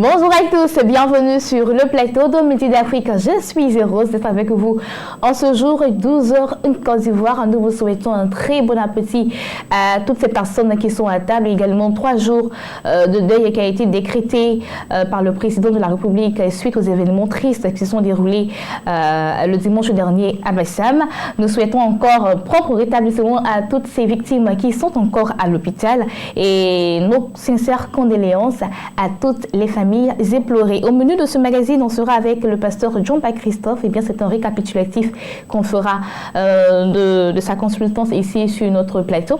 Bonjour à tous, bienvenue sur le plateau de Midi d'Afrique. Je suis heureuse d'être avec vous en ce jour 12h en Côte d'Ivoire. Nous vous souhaitons un très bon appétit à toutes ces personnes qui sont à table. Également 3 jours de deuil qui a été décrété par le président de la République suite aux événements tristes qui se sont déroulés le dimanche dernier à Bassam. Nous souhaitons encore propre rétablissement à toutes ces victimes qui sont encore à l'hôpital et nos sincères condoléances à toutes les familles éplorées. Au menu de ce magazine, on sera avec le pasteur Djomba Christophe. Eh bien, c'est un récapitulatif qu'on fera de sa consultance ici sur notre plateau.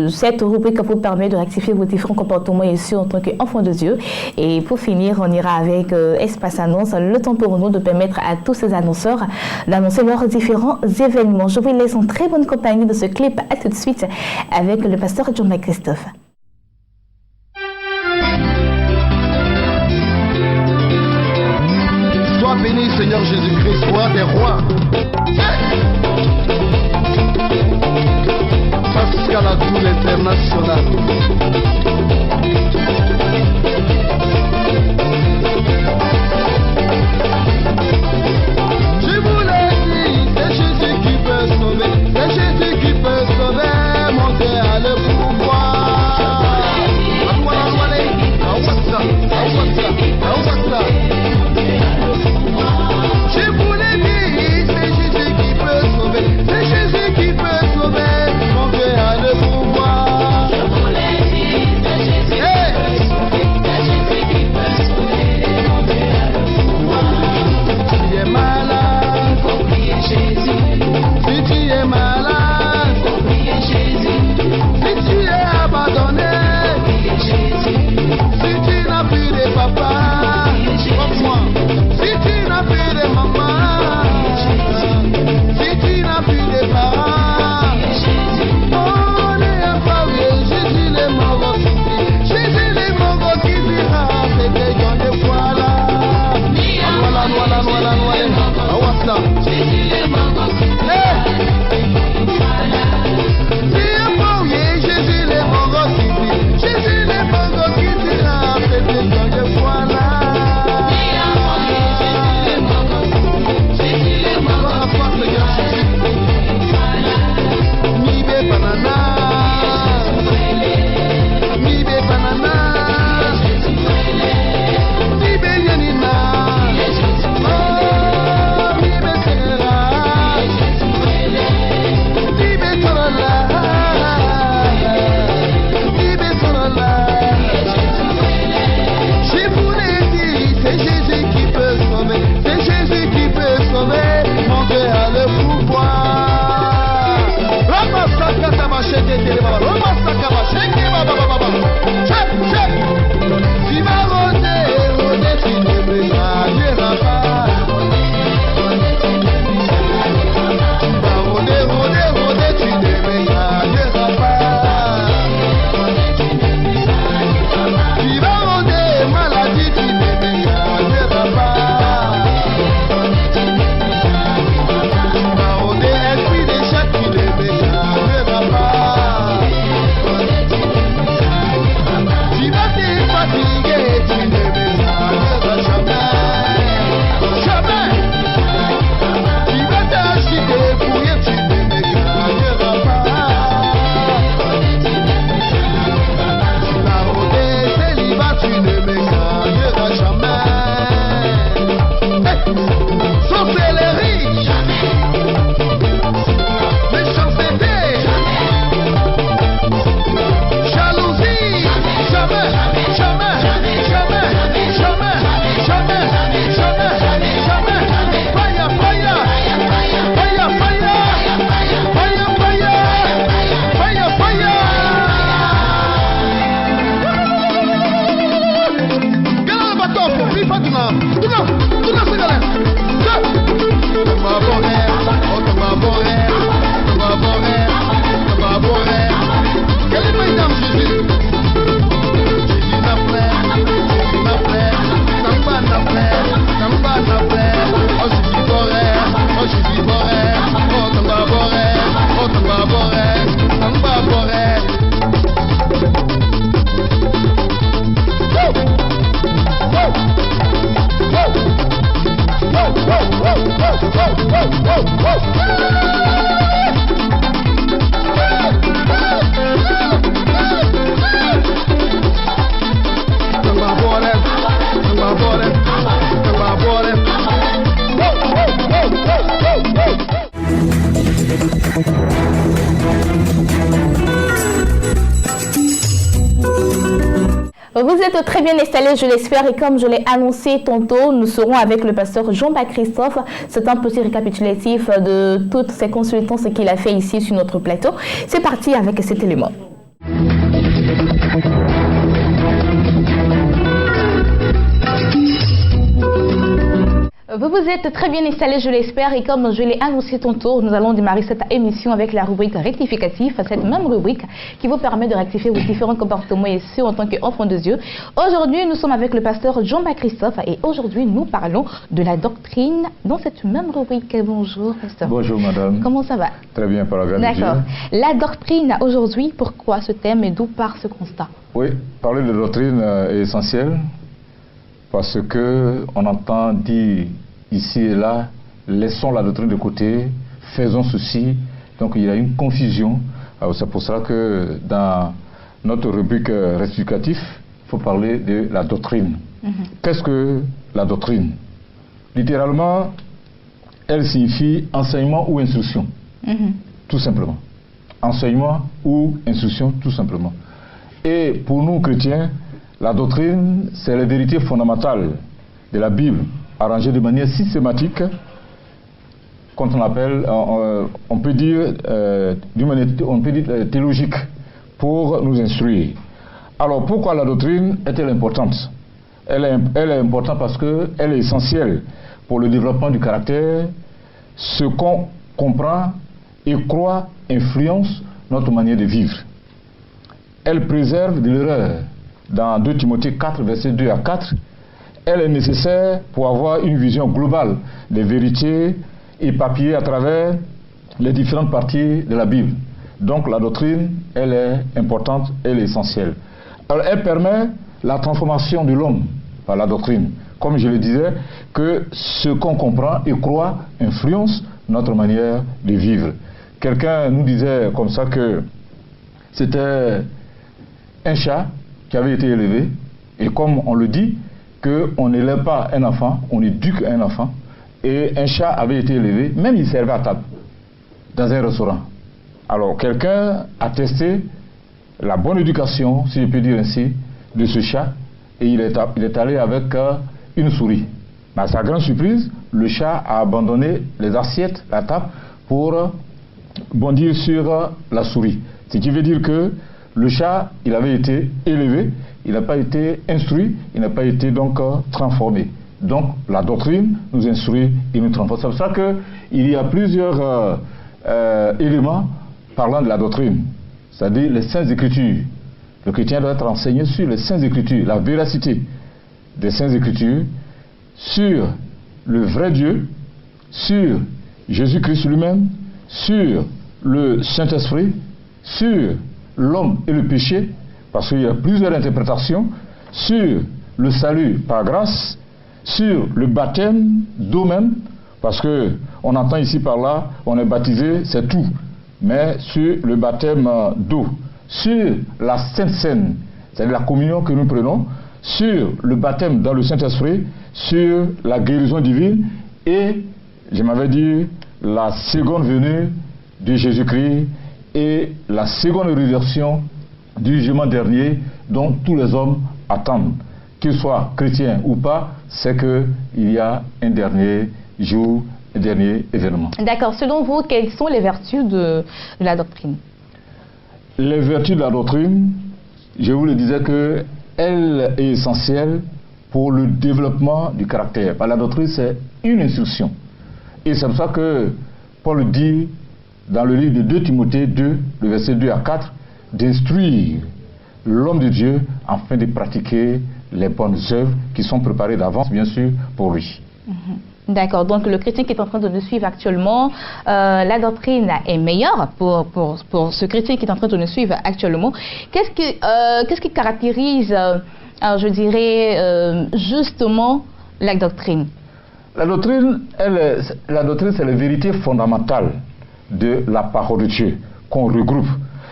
Cette rubrique vous permet de rectifier vos différents comportements ici en tant qu'enfant de Dieu. Et pour finir, on ira avec Espace Annonce, le temps pour nous de permettre à tous ces annonceurs d'annoncer leurs différents événements. Je vous laisse en très bonne compagnie de ce clip. À tout de suite avec le pasteur Djomba Christophe. Sois béni, Seigneur Jésus-Christ, roi des rois. Pascal Adoul International. Je vous l'ai dit, c'est Jésus qui peut sauver, c'est Jésus qui peut sauver, montez à le pouvoir. Je vous l'ai dit, c'est Jésus qui peut sauver, c'est Jésus qui peut sauver, mon Dieu a le pouvoir. Je vous l'ai Vous êtes très bien installés, je l'espère, et comme je l'ai annoncé tantôt, nous serons avec le pasteur Jean-Baptiste Christophe. C'est un petit récapitulatif de toutes ces consultances qu'il a fait ici sur notre plateau. C'est parti avec cet élément. Vous vous êtes très bien installés, je l'espère, et comme je l'ai annoncé tantôt, nous allons démarrer cette émission avec la rubrique rectificatif, cette même rubrique qui vous permet de rectifier vos différents comportements et ce en tant qu'enfant de Dieu. Aujourd'hui, nous sommes avec le pasteur Jean-Baptiste Christophe et aujourd'hui, nous parlons de la doctrine dans cette même rubrique. Bonjour, pasteur. Bonjour, madame. Comment ça va? Très bien, par la grâce de Dieu. D'accord. La doctrine, aujourd'hui, pourquoi ce thème et d'où part ce constat? Oui, parler de doctrine est essentiel parce que on entend dire ici et là, laissons la doctrine de côté, faisons ceci. Donc il y a une confusion. C'est pour ça que dans notre rubrique rectificatif, il faut parler de la doctrine. Qu'est-ce que la doctrine? Littéralement, elle signifie enseignement ou instruction. Tout simplement. Enseignement ou instruction, tout simplement. Et pour nous chrétiens, la doctrine, c'est la vérité fondamentale de la Bible, arrangée de manière systématique, quand on appelle, on peut dire théologique, pour nous instruire. Alors pourquoi la doctrine est-elle importante? Elle est importante parce qu'elle est essentielle pour le développement du caractère. Ce qu'on comprend et croit influence notre manière de vivre. Elle préserve de l'erreur. Dans 2 Timothée 4, versets 2 à 4, elle est nécessaire pour avoir une vision globale des vérités éparpillées à travers les différentes parties de la Bible. Donc la doctrine, elle est importante, elle est essentielle. Alors, elle permet la transformation de l'homme par la doctrine. Comme je le disais, que ce qu'on comprend et croit influence notre manière de vivre. Quelqu'un nous disait comme ça que c'était un chat qui avait été élevé, et comme on le dit, qu'on n'élève pas un enfant, on éduque un enfant, et un chat avait été élevé, même il servait à table, dans un restaurant. Alors quelqu'un a testé la bonne éducation, si je peux dire ainsi, de ce chat, et il est allé avec une souris. Mais à sa grande surprise, le chat a abandonné les assiettes, la table, pour bondir sur la souris. Ce qui veut dire que le chat, il avait été élevé, il n'a pas été instruit, il n'a pas été donc transformé. Donc la doctrine nous instruit et nous transforme. C'est pour ça qu'il y a plusieurs éléments parlant de la doctrine, c'est-à-dire les Saintes Écritures. Le chrétien doit être enseigné sur les Saintes Écritures, la véracité des Saintes Écritures, sur le vrai Dieu, sur Jésus-Christ lui-même, sur le Saint-Esprit, sur l'homme et le péché, parce qu'il y a plusieurs interprétations, sur le salut par grâce, sur le baptême d'eau même, parce qu'on entend ici par là, on est baptisé, c'est tout, mais sur le baptême d'eau, sur la Sainte Seine, c'est-à-dire la communion que nous prenons, sur le baptême dans le Saint-Esprit, sur la guérison divine, et, je m'avais dit, la seconde venue de Jésus-Christ, et la seconde résurrection du jugement dernier dont tous les hommes attendent. Qu'ils soient chrétiens ou pas, c'est qu'il y a un dernier jour, un dernier événement. D'accord. Selon vous, quelles sont les vertus de la doctrine? Les vertus de la doctrine, je vous le disais qu'elle est essentielle pour le développement du caractère. La doctrine, c'est une instruction. Et c'est pour ça que Paul dit dans le livre de 2 Timothée 2, le verset 2 à 4, d'instruire l'homme de Dieu afin de pratiquer les bonnes œuvres qui sont préparées d'avance, bien sûr, pour lui. D'accord, donc le chrétien qui est en train de nous suivre actuellement, la doctrine est meilleure pour ce chrétien qui est en train de nous suivre actuellement. Qu'est-ce qui caractérise, je dirais, justement la doctrine? La doctrine, c'est la vérité fondamentale de la parole de Dieu qu'on regroupe.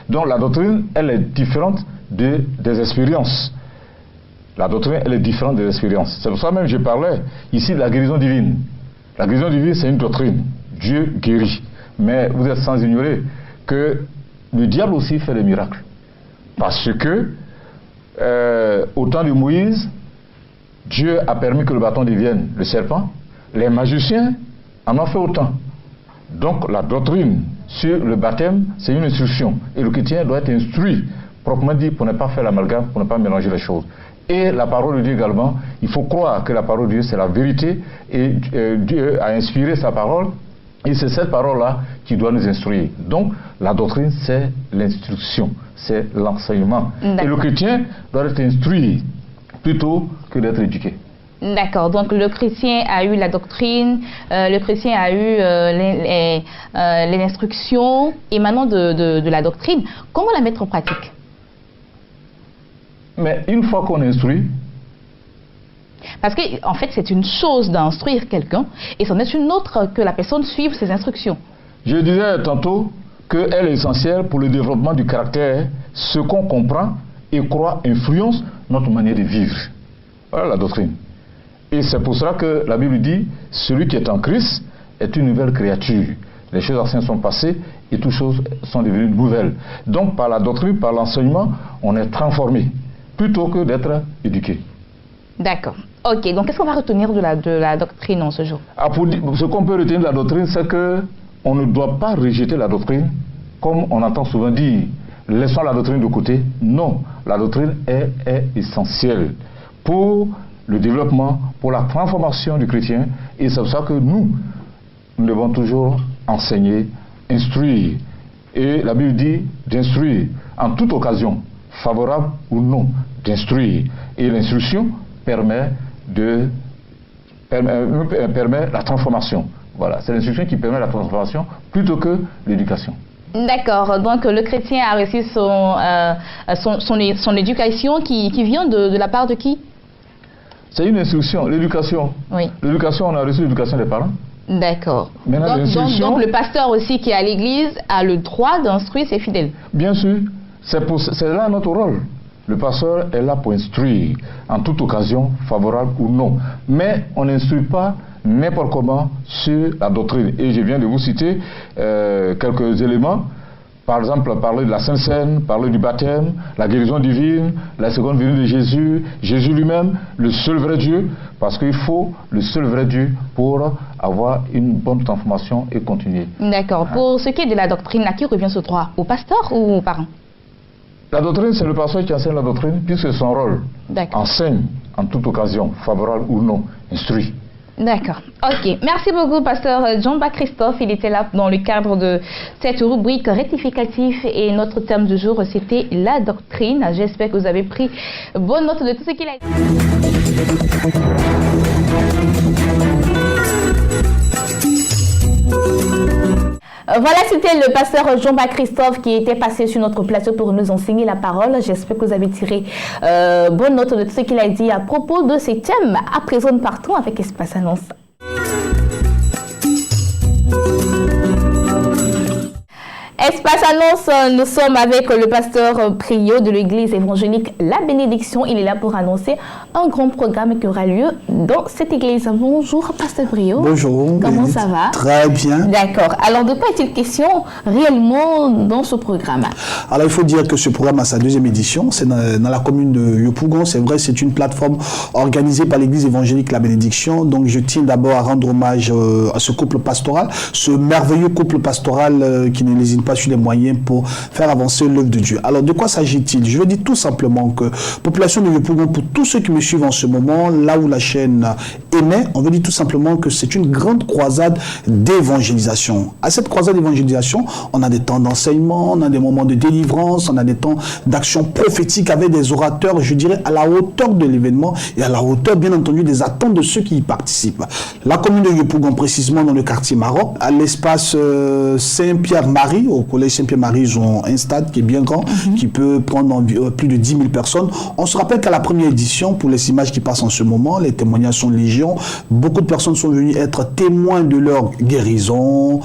Donc la doctrine, elle est différente des expériences. La doctrine, elle est différente des expériences. C'est pour ça même que je parlais ici de la guérison divine. La guérison divine, c'est une doctrine. Dieu guérit. Mais vous êtes sans ignorer que le diable aussi fait des miracles. Parce que au temps de Moïse, Dieu a permis que le bâton devienne le serpent. Les magiciens en ont fait autant. Donc la doctrine sur le baptême, c'est une instruction. Et le chrétien doit être instruit, proprement dit, pour ne pas faire l'amalgame, pour ne pas mélanger les choses. Et la parole de Dieu également, il faut croire que la parole de Dieu, c'est la vérité. Et Dieu a inspiré sa parole. Et c'est cette parole-là qui doit nous instruire. Donc, la doctrine, c'est l'instruction, c'est l'enseignement. Et le chrétien doit être instruit plutôt que d'être éduqué. D'accord, donc le chrétien a eu la doctrine, le chrétien a eu les instructions, et maintenant de la doctrine. Comment la mettre en pratique? Mais une fois qu'on instruit... Parce qu'en fait, c'est une chose d'instruire quelqu'un, et c'en est une autre que la personne suive ses instructions. Je disais tantôt qu'elle est essentielle pour le développement du caractère. Ce qu'on comprend et croit influence notre manière de vivre. Voilà la doctrine. Et c'est pour cela que la Bible dit, celui qui est en Christ est une nouvelle créature. Les choses anciennes sont passées et toutes choses sont devenues nouvelles. Donc par la doctrine, par l'enseignement, on est transformé, plutôt que d'être éduqué. D'accord. Ok, donc qu'est-ce qu'on va retenir de la doctrine en ce jour? Ce qu'on peut retenir de la doctrine, c'est qu'on ne doit pas rejeter la doctrine, comme on entend souvent dire, laissons la doctrine de côté. Non, la doctrine est essentielle pour le développement, pour la transformation du chrétien, et c'est pour ça que nous devons toujours enseigner, instruire. Et la Bible dit d'instruire en toute occasion, favorable ou non, d'instruire. Et l'instruction permet la transformation. Voilà, c'est l'instruction qui permet la transformation plutôt que l'éducation. D'accord, donc le chrétien a reçu son éducation qui vient de la part de qui? C'est une instruction, l'éducation. Oui. L'éducation, on a reçu l'éducation des parents. D'accord. Donc le pasteur aussi qui est à l'église a le droit d'instruire ses fidèles. Bien sûr, c'est là notre rôle. Le pasteur est là pour instruire, en toute occasion, favorable ou non. Mais on n'instruit pas n'importe comment sur la doctrine. Et je viens de vous citer quelques éléments. Par exemple, parler de la Sainte Seine, parler du baptême, la guérison divine, la seconde venue de Jésus, Jésus lui-même, le seul vrai Dieu, parce qu'il faut le seul vrai Dieu pour avoir une bonne transformation et continuer. D'accord. Pour ce qui est de la doctrine, à qui revient ce droit? Au pasteur ou aux parents? La doctrine, c'est le pasteur qui enseigne la doctrine, puisque son rôle enseigne en toute occasion, favorable ou non, instruit. D'accord. Ok. Merci beaucoup, pasteur Jean-Baptiste Christophe. Il était là dans le cadre de cette rubrique rectificatif et notre thème du jour, c'était la doctrine. J'espère que vous avez pris bonne note de tout ce qu'il a dit. Voilà, c'était le pasteur Jean-Baptiste Christophe qui était passé sur notre plateau pour nous enseigner la parole. J'espère que vous avez tiré bonne note de tout ce qu'il a dit à propos de ces thèmes. À présent, nous partons avec Espace Annonce. Espace Annonce, nous sommes avec le pasteur Priot de l'église évangélique La Bénédiction. Il est là pour annoncer un grand programme qui aura lieu dans cette église. Bonjour, pasteur Priot. Bonjour. Comment ça va? Très bien. D'accord. Alors, de quoi est-il question réellement dans ce programme? Alors, il faut dire que ce programme a sa deuxième édition. C'est dans la commune de Yopougon. C'est vrai, c'est une plateforme organisée par l'église évangélique La Bénédiction. Donc, je tiens d'abord à rendre hommage à ce couple pastoral, ce merveilleux couple pastoral qui ne lésine pas sur les moyens pour faire avancer l'œuvre de Dieu. Alors, de quoi s'agit-il? Je veux dire tout simplement que population de Yopougon, pour tous ceux qui me suivent en ce moment, là où la chaîne émet, on veut dire tout simplement que c'est une grande croisade d'évangélisation. À cette croisade d'évangélisation, on a des temps d'enseignement, on a des moments de délivrance, on a des temps d'action prophétique avec des orateurs, je dirais, à la hauteur de l'événement et à la hauteur, bien entendu, des attentes de ceux qui y participent. La commune de Yopougon, précisément dans le quartier Maroc, à l'espace Saint-Pierre-Marie, au collège Saint-Pierre-Marie, ils ont un stade qui est bien grand, qui peut prendre plus de 10 000 personnes. On se rappelle qu'à la première édition, pour les images qui passent en ce moment, les témoignages sont légion. Beaucoup de personnes sont venues être témoins de leur guérison,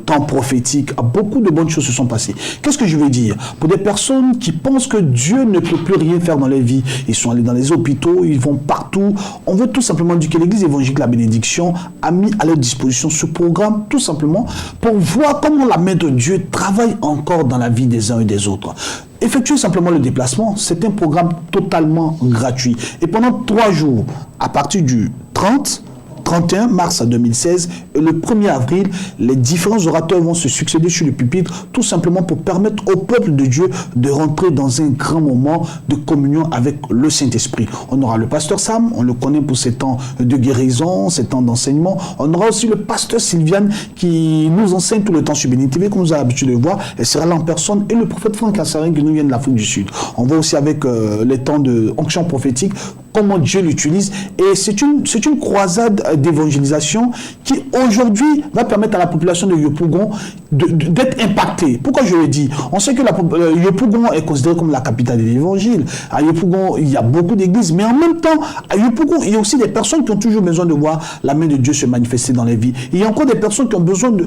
temps prophétique. Beaucoup de bonnes choses se sont passées. Qu'est-ce que je veux dire? Pour des personnes qui pensent que Dieu ne peut plus rien faire dans leur vie, ils sont allés dans les hôpitaux, ils vont partout. On veut tout simplement dire que l'église évangélique La Bénédiction a mis à leur disposition ce programme, tout simplement, pour voir comment la main de Dieu travaille encore dans la vie des uns et des autres. effectuez simplement le déplacement. C'est un programme totalement gratuit. Et pendant 3 jours, à partir du 31 mars 2016 et le 1er avril, les différents orateurs vont se succéder sur le pupitre, tout simplement pour permettre au peuple de Dieu de rentrer dans un grand moment de communion avec le Saint-Esprit. On aura le pasteur Sam, on le connaît pour ses temps de guérison, ses temps d'enseignement. On aura aussi le pasteur Sylviane qui nous enseigne tout le temps sur Béni TV, comme nous avons l'habitude de voir. Elle sera là en personne, et le prophète Franck Assarin qui nous vient de l'Afrique du Sud. On va aussi avec les temps de onction prophétique, comment Dieu l'utilise. Et c'est une croisade d'évangélisation qui aujourd'hui va permettre à la population de Yopougon d'être impactée. Pourquoi je le dis? On sait que Yopougon est considérée comme la capitale de l'évangile. À Yopougon, il y a beaucoup d'églises, mais en même temps, à Yopougon, il y a aussi des personnes qui ont toujours besoin de voir la main de Dieu se manifester dans les vies. Il y a encore des personnes qui ont besoin de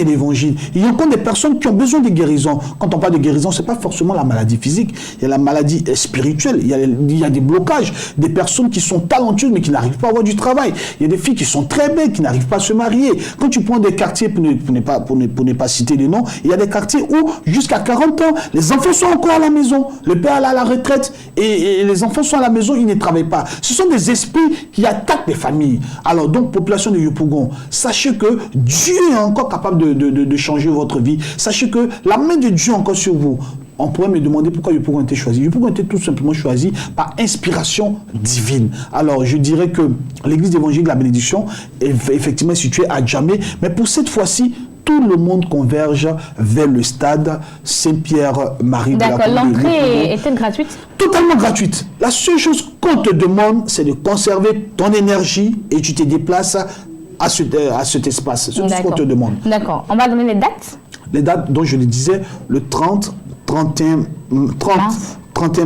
l'évangile. Il y a encore des personnes qui ont besoin de guérison. Quand on parle de guérison, c'est pas forcément la maladie physique. Il y a la maladie spirituelle. Il y a des blocages. Des personnes qui sont talentueuses mais qui n'arrivent pas à avoir du travail. Il y a des filles qui sont très belles, qui n'arrivent pas à se marier. Quand tu prends des quartiers, pour ne pas citer les noms, il y a des quartiers où jusqu'à 40 ans, les enfants sont encore à la maison. Le père est à la retraite et les enfants sont à la maison, ils ne travaillent pas. Ce sont des esprits qui attaquent les familles. Alors donc, population de Yopougon, sachez que Dieu est encore capable de changer votre vie. Sachez que la main de Dieu est encore sur vous. On pourrait me demander pourquoi Yopougon a été choisi. Yopougon a été tout simplement choisi par inspiration divine. Alors, je dirais que l'église évangélique de la bénédiction est effectivement située à Djamé, mais pour cette fois-ci, tout le monde converge vers le stade Saint-Pierre-Marie. D'accord, l'entrée était gratuite? Totalement gratuite. La seule chose qu'on te demande, c'est de conserver ton énergie et tu te déplaces à cet espace. C'est tout ce qu'on te demande. D'accord. On va donner les dates? Les dates dont je le disais, le 31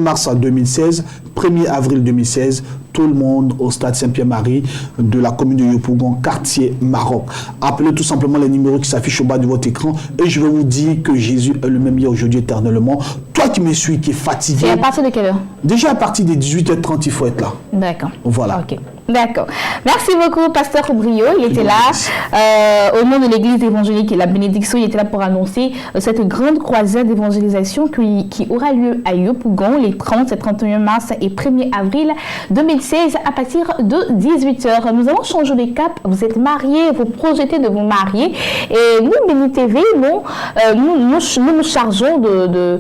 mars 2016, 1er avril 2016, tout le monde au stade Saint-Pierre-Marie de la commune de Yopougon, quartier Maroc. Appelez tout simplement les numéros qui s'affichent au bas de votre écran et je vais vous dire que Jésus est le même hier, aujourd'hui, éternellement. Toi qui me suis, qui est fatigué. Et à partir de quelle heure? Déjà à partir des 18h30, il faut être là. D'accord. Voilà. Ok. D'accord. Merci beaucoup, Pasteur Brio. Il était là au nom de l'église évangélique et la bénédiction. Il était là pour annoncer cette grande croisade d'évangélisation qui aura lieu à Yopougon les 30 et 31 mars et 1er avril 2016 à partir de 18h. Nous allons changer de cap. Vous êtes mariés, vous projetez de vous marier. Et nous, Béni TV, nous nous chargeons de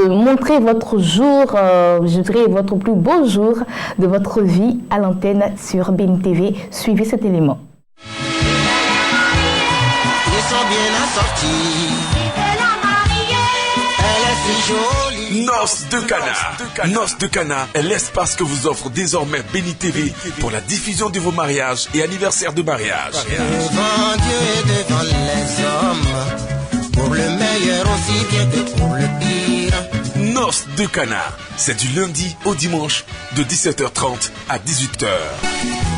montrer votre jour, je dirais votre plus beau jour de votre vie à l'antenne sur Béni TV. Suivez cet élément. Ils sont bien assortis. Elle est si jolie. Noces de Cana. Noces de Cana est l'espace que vous offre désormais Béni TV pour la diffusion de vos mariages et anniversaires de mariage. Devant Dieu et devant les hommes, pour le meilleur aussi bien que pour le pire. Noces de Cana, c'est du lundi au dimanche de 17h30 à 18h.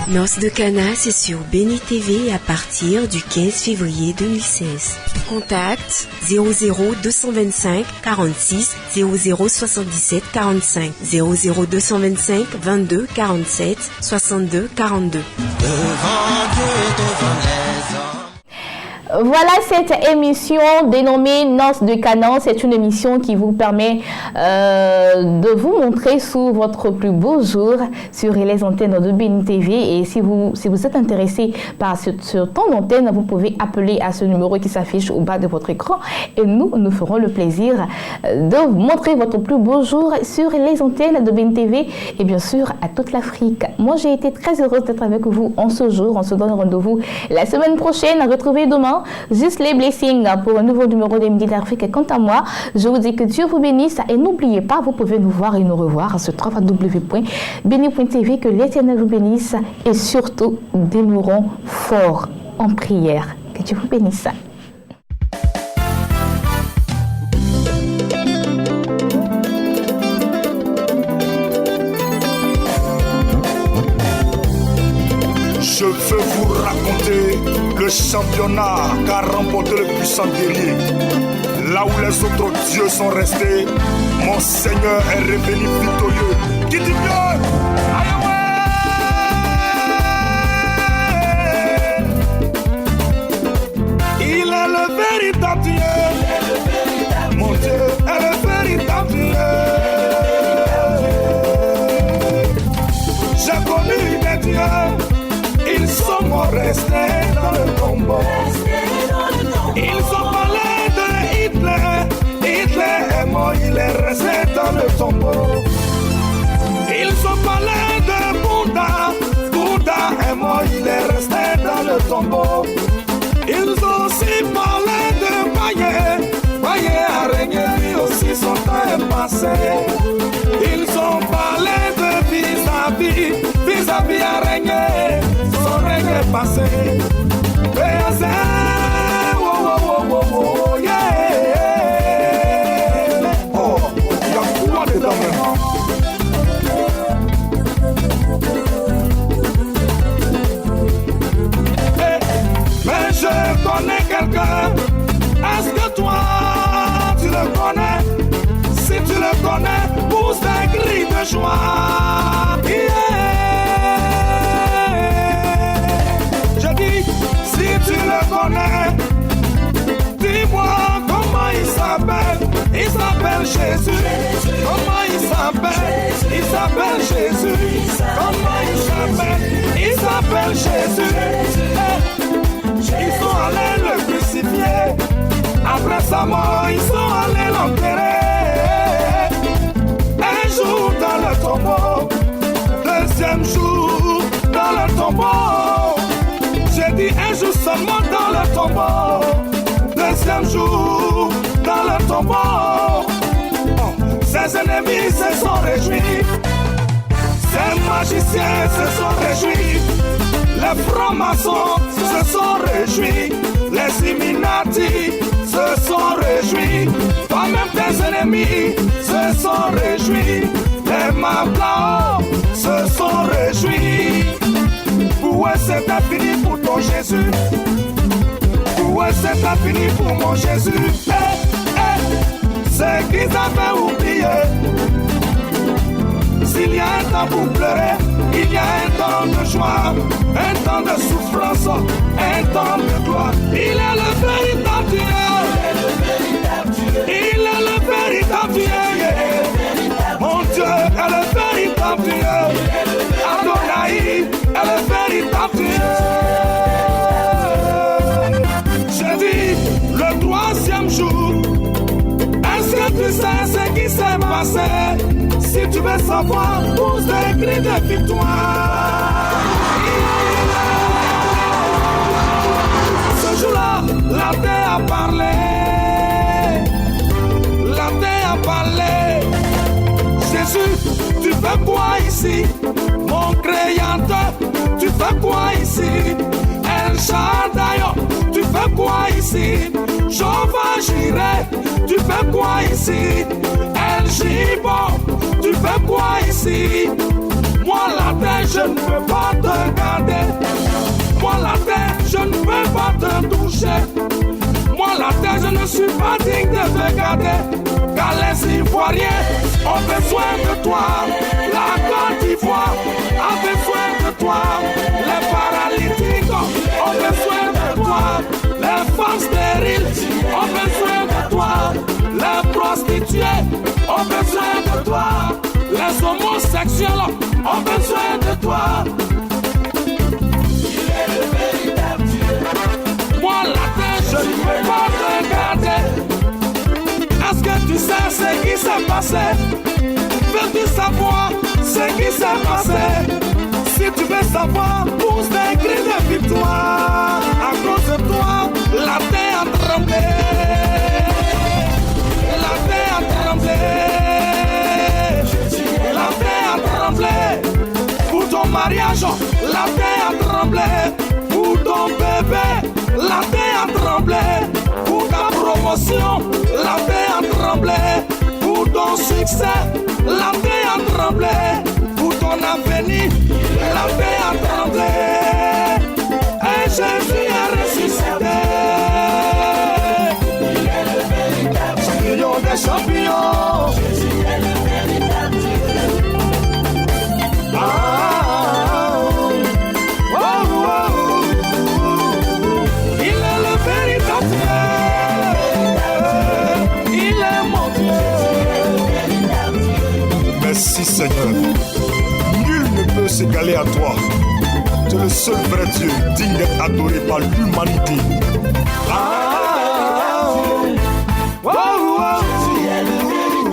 Noces de Cana, c'est sur Béni TV à partir du 15 février 2016. Contact 00 225 46 00 77 45 00 225 22 47 62 42. Devant Dieu et devant les hommes. Voilà cette émission dénommée Noces de Cana. C'est une émission qui vous permet de vous montrer sous votre plus beau jour sur les antennes de Béni TV. Et si vous êtes intéressé par ce temps d'antenne, vous pouvez appeler à ce numéro qui s'affiche au bas de votre écran. Et nous ferons le plaisir de vous montrer votre plus beau jour sur les antennes de Béni TV et bien sûr à toute l'Afrique. Moi, j'ai été très heureuse d'être avec vous en ce jour. On se donne rendez-vous la semaine prochaine à retrouver demain. Juste les blessings pour un nouveau numéro des Midi d'Afrique. Et quant à moi, je vous dis que Dieu vous bénisse et n'oubliez pas, vous pouvez nous voir et nous revoir sur www.beni.tv. Que l'Éternel vous bénisse et surtout demeurons forts en prière. Que Dieu vous bénisse. Je veux vous raconter le championnat qu'a remporté le puissant guerrier. Là où les autres dieux sont restés, mon Seigneur est revenu victorieux. Qui dit mieux? Il est le véritable Dieu. Mon Dieu est le véritable mort, il est resté dans le tombeau. Ils ont parlé de Bouddha, Bouddha est mort, il est resté dans le tombeau. Ils ont aussi parlé de Baye, Baye a régné, lui aussi son temps est passé. Ils ont parlé de vis-à-vis, vis-à-vis a régné, son règne est passé. Mais je connais quelqu'un. Est-ce que toi tu le connais? Si tu le connais, pousse des cris de joie. Je dis, si tu le connais, dis-moi comment il s'appelle. Il s'appelle Jésus. Comment il s'appelle? Il s'appelle Jésus. Comment il s'appelle? Il s'appelle Jésus. Ils sont allés le crucifier. Après sa mort, ils sont allés l'enterrer. Un jour dans le tombeau, deuxième jour dans le tombeau. J'ai dit un jour seulement dans le tombeau, deuxième jour dans le tombeau. Ses ennemis se sont réjouis, ses magiciens se sont réjouis, les francs-maçons se sont réjouis, les Illuminati se sont réjouis, toi-même tes ennemis se sont réjouis, les Mablao se sont réjouis. Où est-ce que t'as fini pour ton Jésus? Où est-ce que t'as fini pour mon Jésus? C'est qu'ils avaient oublié. S'il y a un temps pour pleurer, il y a un temps de joie, un temps de souffrance, un temps de gloire. Il est le véritable Dieu. Il est le véritable Dieu. Mon Dieu est le véritable Dieu. Adonai est le véritable Dieu. J'ai dit le troisième jour. Est-ce que tu sais ce qui s'est passé? Si tu veux savoir, pousse des cris de victoire. Ce jour-là, la terre a parlé. La terre a parlé. Jésus, tu fais quoi ici? Mon créateur, tu fais quoi ici? El Shaddai, tu fais quoi ici? Jehovah Jireh, tu fais quoi ici? El Gibon, tu fais quoi ici? Moi la terre, je ne peux pas te garder. Moi la terre, je ne peux pas te toucher. Moi la terre, je ne suis pas digne de te garder. Car les Ivoiriens ont besoin de toi. La Côte d'Ivoire a besoin de toi. Les paralytiques ont besoin de toi. Les femmes stériles ont besoin de toi. Les prostituées ont besoin de toi. Les homosexuels ont besoin de toi. Il est le véritable Dieu. Moi la terre, je ne peux pas te garder. Est-ce que tu sais ce qui s'est passé? Veux-tu savoir ce qui s'est passé? Si tu veux savoir, pousse des cris de victoire. À cause de toi, la terre a tremblé. La terre a tremblé. La terre a tremblé. Pour ton mariage, la terre a tremblé. Pour ton bébé, la terre a tremblé. Pour ta promotion, la terre a tremblé. Pour ton succès, la terre a tremblé. Pour ton avenir, la terre a tremblé. Et Jésus a ressuscité. Il est le véritable champion des champions. Jésus est le véritable Dieu. Il est le véritable Dieu. Il est mon Dieu. Merci Seigneur. Nul ne peut s'égaler à toi. Tu es le seul vrai Dieu, digne d'être adoré par l'humanité. Tu es le véritable